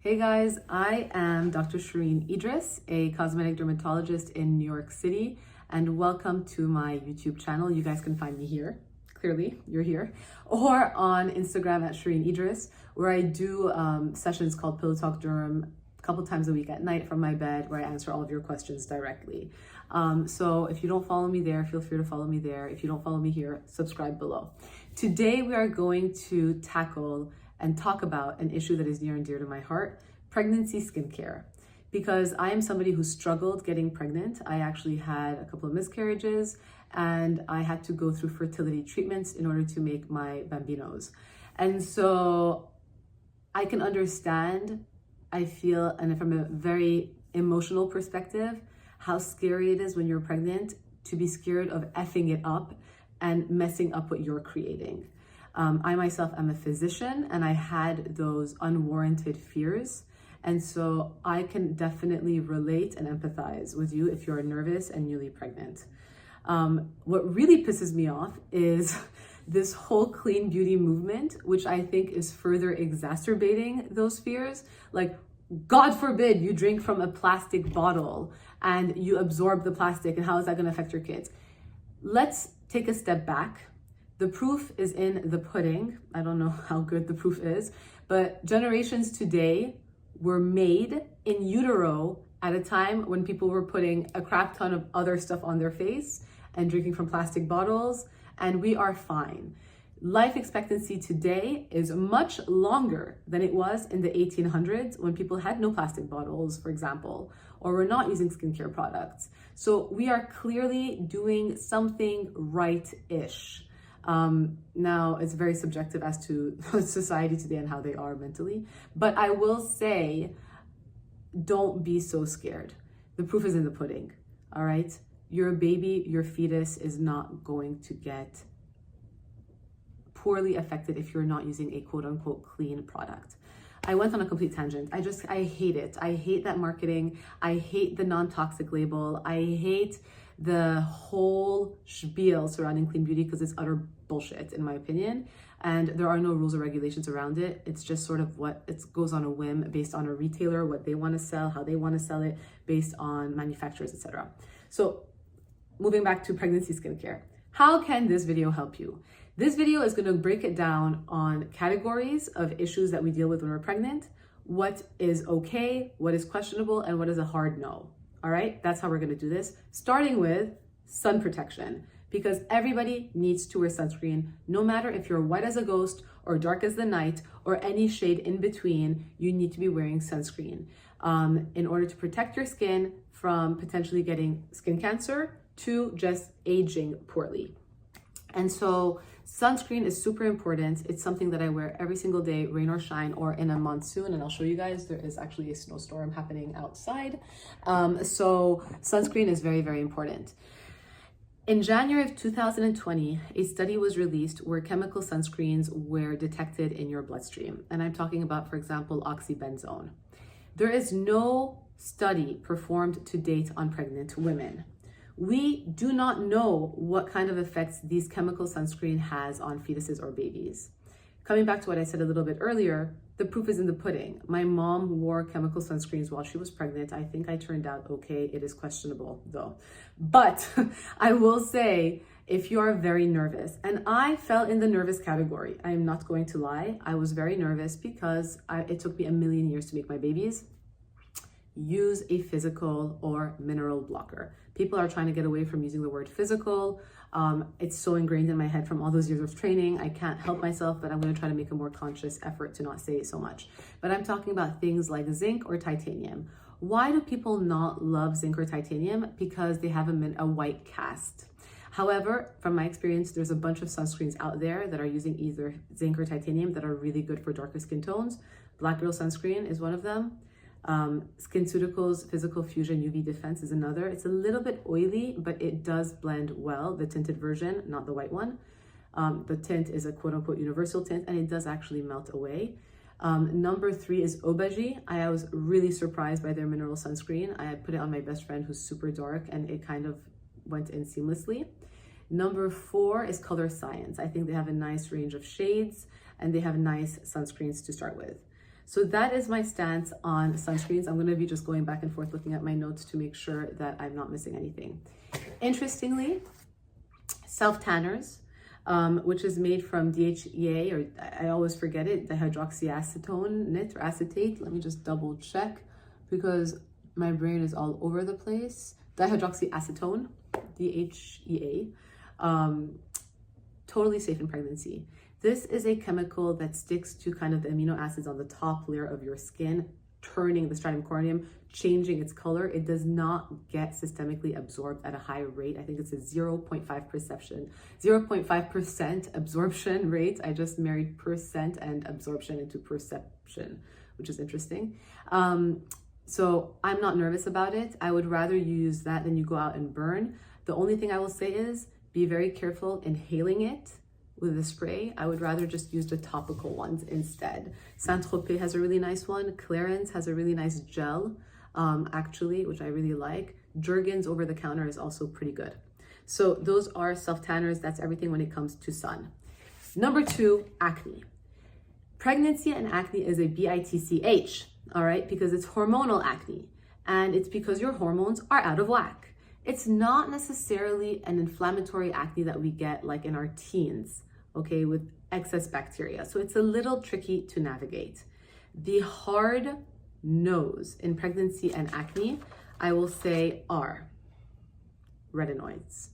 Hey guys, I am Dr. Shereene Idriss, a cosmetic dermatologist in New York City, and welcome to my YouTube channel. You guys can find me here, clearly you're here, or on Instagram at Shereene Idriss, where I do sessions called Pillow Talk Derm a couple times a week at night from my bed, where I answer all of your questions directly. So if you don't follow me there, feel free to follow me there. If you don't follow me here, subscribe below. Today we are going to tackle and talk about an issue that is near and dear to my heart, pregnancy skincare. Because I am somebody who struggled getting pregnant. I actually had a couple of miscarriages and I had to go through fertility treatments in order to make my bambinos. And so I can understand, I feel, and from a very emotional perspective, how scary it is when you're pregnant to be scared of effing it up and messing up what you're creating. I myself am a physician and I had those unwarranted fears. And so I can definitely relate and empathize with you if you're nervous and newly pregnant. What really pisses me off is this whole clean beauty movement, which I think is further exacerbating those fears. Like, God forbid you drink from a plastic bottle and you absorb the plastic, and how is that going to affect your kids? Let's take a step back. The proof is in the pudding. I don't know how good the proof is, but generations today were made in utero at a time when people were putting a crap ton of other stuff on their face and drinking from plastic bottles, and we are fine. Life expectancy today is much longer than it was in the 1800s when people had no plastic bottles, for example, or were not using skincare products. So we are clearly doing something right-ish. Now it's very subjective as to society today and how they are mentally, but I will say, don't be so scared. The proof is in the pudding, all right? Your baby, your fetus is not going to get poorly affected if you're not using a quote unquote clean product. I went on a complete tangent. I hate it. I hate that marketing. I hate the non-toxic label. I hate the whole spiel surrounding clean beauty because it's utter bullshit in my opinion. And there are no rules or regulations around it. It's just sort of what it goes on a whim based on a retailer, what they want to sell, how they want to sell it, based on manufacturers, etc. So moving back to pregnancy skincare. How can this video help you? This video is going to break it down on categories of issues that we deal with when we're pregnant, what is okay, what is questionable, and what is a hard no. All right, that's how we're going to do this, starting with sun protection, because everybody needs to wear sunscreen, no matter if you're white as a ghost or dark as the night or any shade in between. You need to be wearing sunscreen in order to protect your skin from potentially getting skin cancer to just aging poorly. And so sunscreen is super important. It's something that I wear every single day, rain or shine, or in a monsoon. And I'll show you guys, there is actually a snowstorm happening outside. So sunscreen is very, very important. In January of 2020, a study was released where chemical sunscreens were detected in your bloodstream. And I'm talking about, for example, oxybenzone. There is no study performed to date on pregnant women. We do not know what kind of effects these chemical sunscreen has on fetuses or babies. Coming back to what I said a little bit earlier, the proof is in the pudding. My mom wore chemical sunscreens while she was pregnant. I think I turned out okay. It is questionable though. But I will say, if you are very nervous, and I fell in the nervous category, I am not going to lie. I was very nervous because it took me a million years to make my babies. Use a physical or mineral blocker. People are trying to get away from using the word physical. It's so ingrained in my head from all those years of training. I can't help myself, but I'm going to try to make a more conscious effort to not say it so much. But I'm talking about things like zinc or titanium. Why do people not love zinc or titanium? Because they have a white cast. However, from my experience, there's a bunch of sunscreens out there that are using either zinc or titanium that are really good for darker skin tones. Black Girl Sunscreen is one of them. SkinCeuticals Physical Fusion UV Defense is another. It's a little bit oily, but it does blend well, the tinted version, not the white one. The tint is a quote-unquote universal tint, and it does actually melt away. Number 3 is Obagi. I was really surprised by their mineral sunscreen. I had put it on my best friend who's super dark, and it kind of went in seamlessly. Number 4 is Color Science. I think they have a nice range of shades, and they have nice sunscreens to start with. So that is my stance on sunscreens. I'm going to be just going back and forth looking at my notes to make sure that I'm not missing anything. Interestingly, self-tanners, which is made from DHEA, or I always forget it, dihydroxyacetone or acetate. Let me just double check because my brain is all over the place. Dihydroxyacetone, DHEA, totally safe in pregnancy. This is a chemical that sticks to kind of the amino acids on the top layer of your skin, turning the stratum corneum, changing its color. It does not get systemically absorbed at a high rate. I think it's a 0.5% absorption rate. I just married percent and absorption into perception, which is interesting. So I'm not nervous about it. I would rather use that than you go out and burn. The only thing I will say is be very careful inhaling it with a spray. I would rather just use the topical ones instead. Saint-Tropez has a really nice one. Clarins has a really nice gel, actually, which I really like. Jergens over the counter is also pretty good. So those are self-tanners. That's everything when it comes to sun. Number 2, acne. Pregnancy and acne is a BITCH, all right, because it's hormonal acne. And it's because your hormones are out of whack. It's not necessarily an inflammatory acne that we get like in our teens, okay, with excess bacteria. So it's a little tricky to navigate. The hard no's in pregnancy and acne, I will say, are retinoids.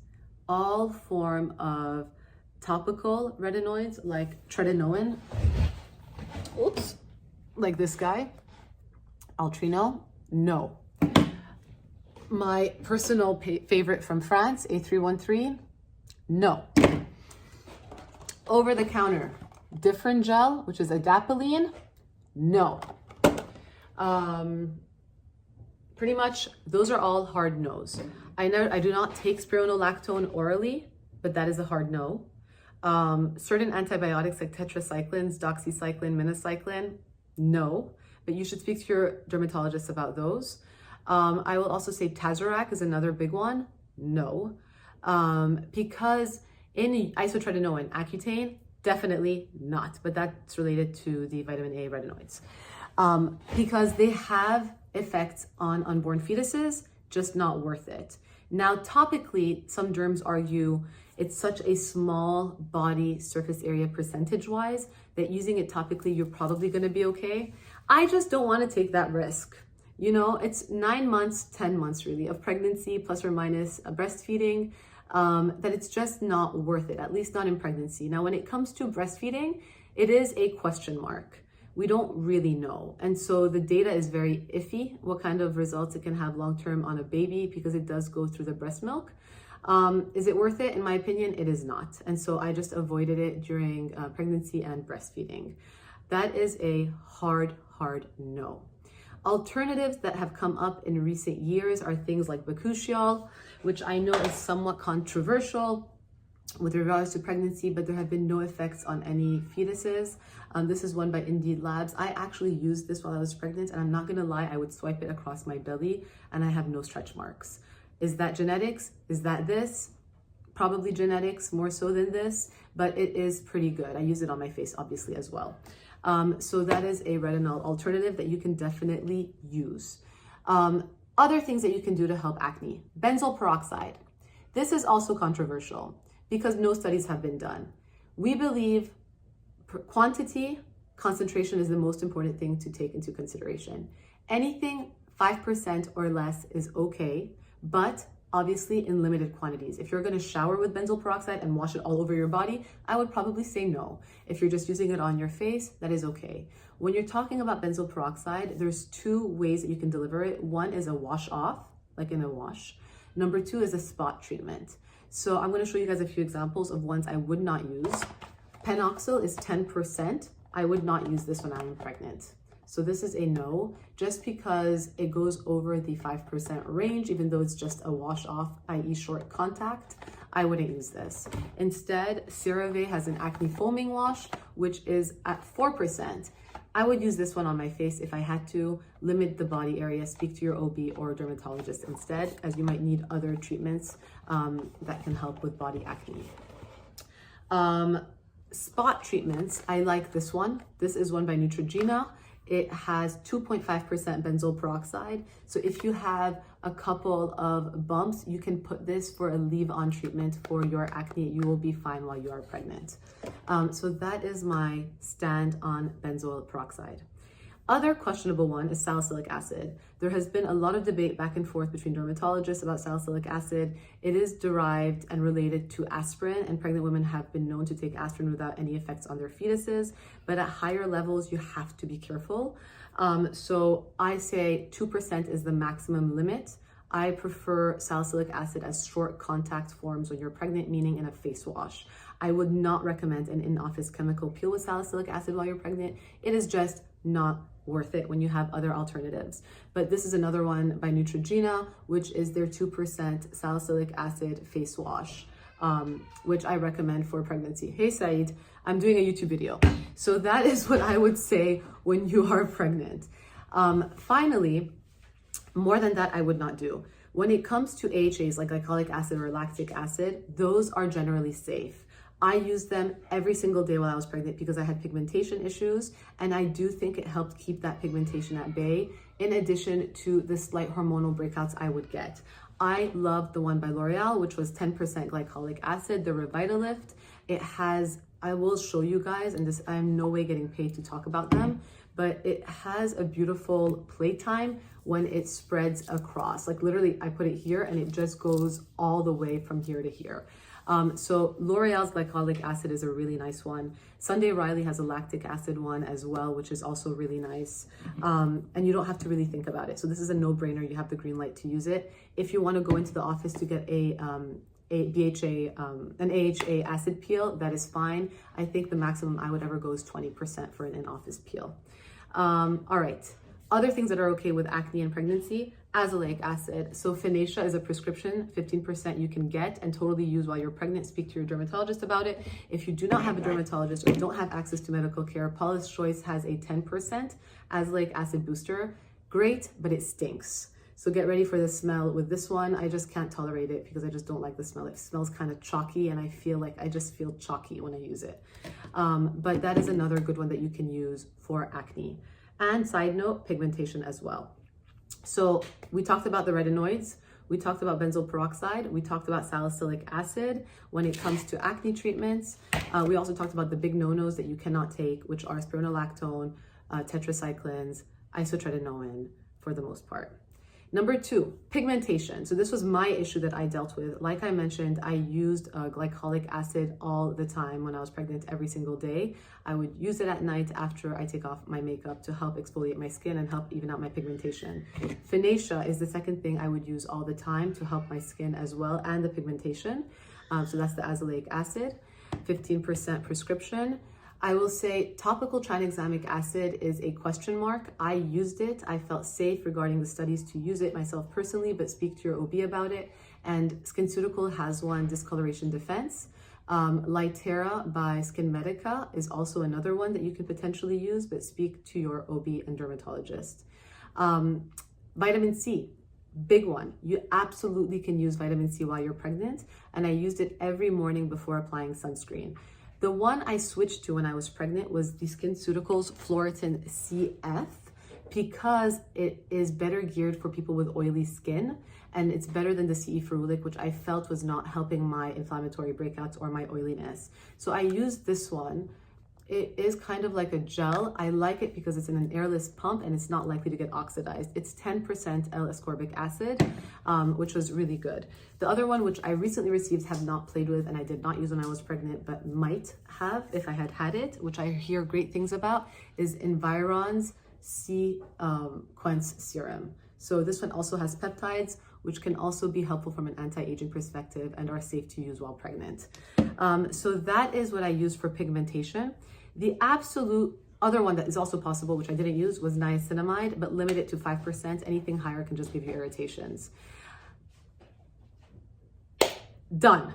All form of topical retinoids like tretinoin, oops, like this guy, Altrino, no. My personal favorite from France, A313, no. Over the counter, different gel, which is adapalene, no. Pretty much, those are all hard no's. I do not take spironolactone orally, but that is a hard no. Certain antibiotics like tetracyclines, doxycycline, minocycline, no. But you should speak to your dermatologist about those. I will also say Tazorac is another big one. No. Because in isotretinoin, Accutane, definitely not. But that's related to the vitamin A retinoids. Because they have effects on unborn fetuses, just not worth it. Now, topically, some derms argue it's such a small body surface area percentage-wise that using it topically, you're probably going to be okay. I just don't want to take that risk. You know, it's 9 months, 10 months really of pregnancy plus or minus breastfeeding, that it's just not worth it, at least not in pregnancy. Now, when it comes to breastfeeding, it is a question mark. We don't really know. And so the data is very iffy, what kind of results it can have long-term on a baby because it does go through the breast milk. Is it worth it? In my opinion, it is not. And so I just avoided it during pregnancy and breastfeeding. That is a hard no. Alternatives that have come up in recent years are things like bakuchiol, which I know is somewhat controversial with regards to pregnancy, but there have been no effects on any fetuses. This is one by Indeed Labs. I actually used this while I was pregnant, and I'm not gonna lie, I would swipe it across my belly and I have no stretch marks. Is that genetics? Is that this? Probably genetics more so than this, but it is pretty good. I use it on my face obviously as well. So that is a retinol alternative that you can definitely use. Other things that you can do to help acne. Benzoyl peroxide. This is also controversial because no studies have been done. We believe quantity, concentration is the most important thing to take into consideration. Anything 5% or less is okay, but obviously in limited quantities. If you're going to shower with benzoyl peroxide and wash it all over your body, I would probably say no. If you're just using it on your face, that is okay. When you're talking about benzoyl peroxide, there's 2 ways that you can deliver it. One is a wash off, like in a wash. Number 2 is a spot treatment. So I'm going to show you guys a few examples of ones I would not use. Penoxyl is 10%. I would not use this when I'm pregnant. So this is a no, just because it goes over the 5% range, even though it's just a wash off, i.e. short contact, I wouldn't use this. Instead, CeraVe has an acne foaming wash, which is at 4%. I would use this one on my face if I had to. Limit the body area, speak to your OB or dermatologist instead, as you might need other treatments that can help with body acne. Spot treatments, I like this one. This is one by Neutrogena. It has 2.5% benzoyl peroxide. So if you have a couple of bumps, you can put this for a leave-on treatment for your acne. You will be fine while you are pregnant. So that is my stand on benzoyl peroxide. Other questionable one is salicylic acid. There has been a lot of debate back and forth between dermatologists about salicylic acid. It is derived and related to aspirin, and pregnant women have been known to take aspirin without any effects on their fetuses. But at higher levels, you have to be careful. So I say 2% is the maximum limit. I prefer salicylic acid as short contact forms when you're pregnant, meaning in a face wash. I would not recommend an in-office chemical peel with salicylic acid while you're pregnant. It is just not worth it when you have other alternatives. But this is another one by Neutrogena, which is their 2% salicylic acid face wash, which I recommend for pregnancy. Hey Saeed, I'm doing a YouTube video. So that is what I would say when you are pregnant. Finally, more than that, I would not do. When it comes to AHAs like glycolic acid or lactic acid, those are generally safe. I used them every single day while I was pregnant because I had pigmentation issues, and I do think it helped keep that pigmentation at bay, in addition to the slight hormonal breakouts I would get. I loved the one by L'Oreal, which was 10% glycolic acid, the Revitalift. It has, I will show you guys, and this, I'm no way getting paid to talk about them, but it has a beautiful playtime when it spreads across. Like literally, I put it here and it just goes all the way from here to here. So L'Oreal's glycolic acid is a really nice one. Sunday Riley has a lactic acid one as well, which is also really nice. And you don't have to really think about it. So this is a no-brainer. You have the green light to use it. If you want to go into the office to get an AHA acid peel, that is fine. I think the maximum I would ever go is 20% for an in-office peel. All right. Other things that are okay with acne and pregnancy, azelaic acid. So Finacea is a prescription, 15% you can get and totally use while you're pregnant. Speak to your dermatologist about it. If you do not have a dermatologist or don't have access to medical care, Paula's Choice has a 10% azelaic acid booster. Great, but it stinks. So get ready for the smell with this one. I just can't tolerate it because I just don't like the smell. It smells kind of chalky, and I feel like I just feel chalky when I use it. But that is another good one that you can use for acne. And side note, pigmentation as well. So we talked about the retinoids, we talked about benzoyl peroxide, we talked about salicylic acid when it comes to acne treatments. We also talked about the big no-nos that you cannot take, which are spironolactone, tetracyclines, isotretinoin for the most part. Number 2, pigmentation. So this was my issue that I dealt with. Like I mentioned, I used glycolic acid all the time when I was pregnant, every single day. I would use it at night after I take off my makeup to help exfoliate my skin and help even out my pigmentation. Finacea is the second thing I would use all the time to help my skin as well and the pigmentation. So that's the azelaic acid, 15% prescription. I will say topical tranexamic acid is a question mark. I used it. I felt safe regarding the studies to use it myself personally, but speak to your OB about it. And SkinCeutical has one, Discoloration Defense. Lytera by SkinMedica is also another one that you could potentially use, but speak to your OB and dermatologist. Vitamin C, big one. You absolutely can use vitamin C while you're pregnant. And I used it every morning before applying sunscreen. The one I switched to when I was pregnant was the SkinCeuticals Floritin CF because it is better geared for people with oily skin, and it's better than the CE Ferulic, which I felt was not helping my inflammatory breakouts or my oiliness. So I used this one. It is kind of like a gel. I like it because it's in an airless pump and it's not likely to get oxidized. It's 10% L-ascorbic acid, which was really good. The other one, which I recently received, have not played with, and I did not use when I was pregnant, but might have if I had had it, which I hear great things about, is Environ's Sequence Serum. So this one also has peptides, which can also be helpful from an anti-aging perspective and are safe to use while pregnant. So that is what I use for pigmentation. The absolute other one that is also possible, which I didn't use, was niacinamide, but limit it to 5%. Anything higher can just give you irritations. Done.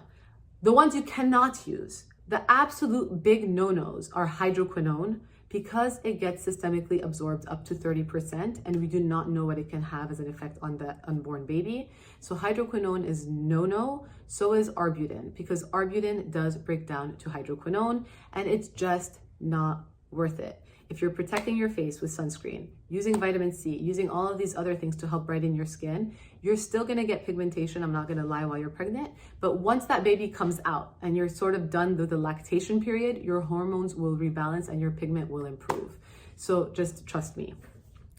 The ones you cannot use, the absolute big no-nos are hydroquinone, because it gets systemically absorbed up to 30%, and we do not know what it can have as an effect on the unborn baby. So hydroquinone is no-no, so is Arbutin, because Arbutin does break down to hydroquinone, and it's just not worth it. if you're protecting your face with sunscreen, using vitamin C, using all of these other things to help brighten your skin, you're still gonna get pigmentation, I'm not gonna lie, while you're pregnant. But once that baby comes out and you're sort of done with the lactation period, your hormones will rebalance and your pigment will improve. So just trust me.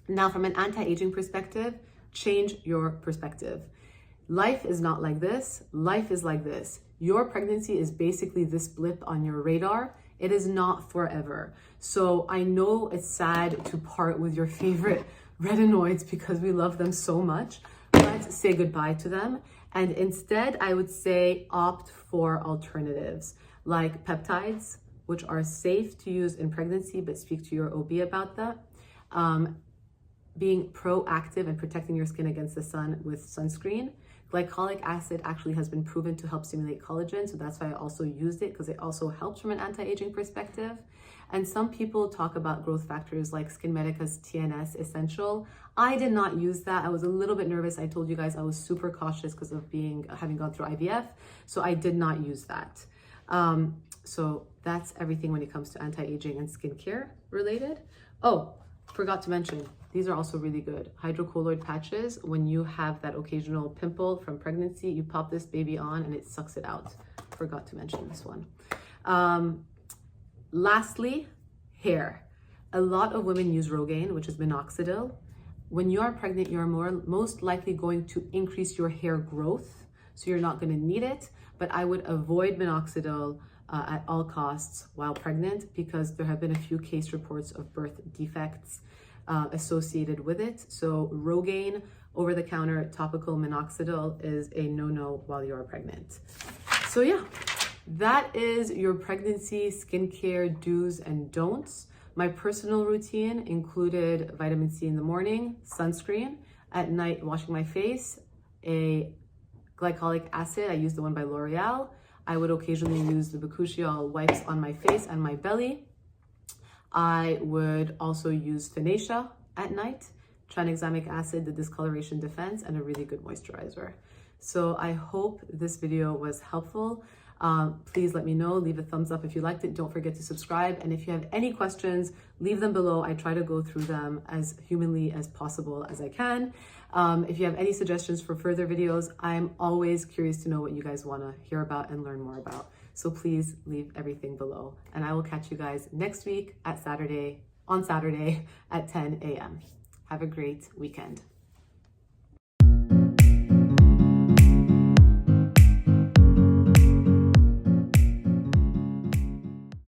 Now, from an anti-aging perspective, change your perspective. Life is not like this. Life is like this. Your pregnancy is basically this blip on your radar. It is not forever. So I know it's sad to part with your favorite retinoids because we love them so much. Let's say goodbye to them. And instead, I would say opt for alternatives like peptides, which are safe to use in pregnancy, but speak to your OB about that. Being proactive and protecting your skin against the sun with sunscreen. Glycolic acid actually has been proven to help stimulate collagen, so that's why I also used it, because it also helps from an anti-aging perspective. And some people talk about growth factors like SkinMedica's TNS Essential. I did not use that. I was a little bit nervous. I told you guys I was super cautious because of having gone through IVF, so I did not use that. So that's everything when it comes to anti-aging and skincare related. Oh, forgot to mention, these are also really good. Hydrocolloid patches, when you have that occasional pimple from pregnancy, you pop this baby on and it sucks it out. Forgot to mention this one. Lastly, hair. A lot of women use Rogaine, which is minoxidil. When you are pregnant, you're most likely going to increase your hair growth, so you're not gonna need it, but I would avoid minoxidil at all costs while pregnant, because there have been a few case reports of birth defects associated with it. So Rogaine, over-the-counter topical minoxidil, is a no-no while you are pregnant. So yeah, that is your pregnancy skincare do's and don'ts. My personal routine included vitamin C in the morning, sunscreen, at night washing my face, a glycolic acid, I use the one by L'Oreal. I would occasionally use the Bakuchiol wipes on my face and my belly. I would also use Finacea at night, tranexamic acid, the discoloration defense, and a really good moisturizer. So I hope this video was helpful. Please let me know, leave a thumbs up if you liked it. Don't forget to subscribe. And if you have any questions, leave them below. I try to go through them as humanly as possible as I can. If you have any suggestions for further videos, I'm always curious to know what you guys want to hear about and learn more about. So please leave everything below. And I will catch you guys next week on Saturday at 10 a.m. Have a great weekend.